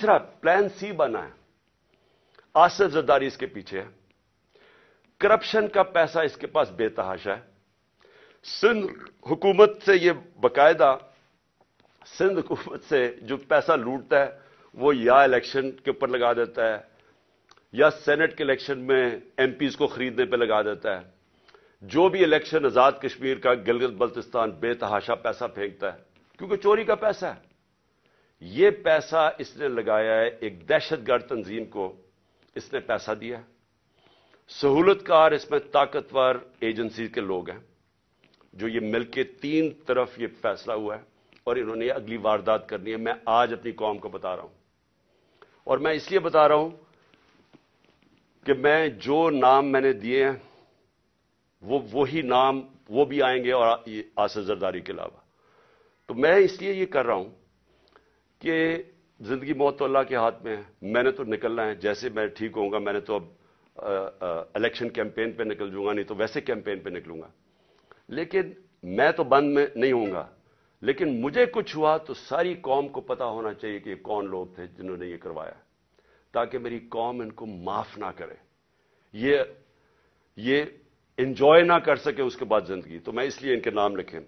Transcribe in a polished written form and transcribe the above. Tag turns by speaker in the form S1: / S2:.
S1: तीसरा plan C बना है, आसिफ जरदारी इसके पीछे है, करप्शन का पैसा इसके पास बेतहाशा है। सिंध हुकूमत से ये बकायदा, सिंध हुकूमत से जो पैसा लूटता है वो या इलेक्शन के ऊपर लगा देता है या सेनेट के इलेक्शन में एमपीज को खरीदने पे लगा देता है। जो भी इलेक्शन आजाद कश्मीर का, गिलगित बल्तिस्तान बेतहाशा पैसा फेंकता है क्योंकि चोरी का पैसा है। ये पैसा इसने लगाया है, एक दहशतगर्द तंजीम को इसने पैसा दिया है। सहूलतकार इसमें ताकतवर एजेंसी के लोग हैं जो ये मिलके तीन तरफ ये फैसला हुआ है और इन्होंने अगली वारदात करनी है। मैं आज अपनी कौम को बता रहा हूं और मैं इसलिए बता रहा हूं कि मैं जो नाम मैंने दिए हैं वही नाम वो भी आएंगे और आसिफ जरदारी के अलावा। तो मैं इसलिए ये कर रहा हूं कि जिंदगी मौत तो अल्लाह के हाथ में है। मैंने तो निकलना है, जैसे मैं ठीक होऊंगा मैंने तो अब इलेक्शन कैंपेन पे निकल जाऊंगा, नहीं तो वैसे कैंपेन पे निकलूंगा। लेकिन मैं तो बंद में नहीं होऊंगा, लेकिन मुझे कुछ हुआ तो सारी कौम को पता होना चाहिए कि कौन लोग थे जिन्होंने ये करवाया, ताकि मेरी कौम इनको माफ ना करे, ये एंजॉय ना कर सके उसके बाद जिंदगी। तो मैं इसलिए इनके नाम लिखे।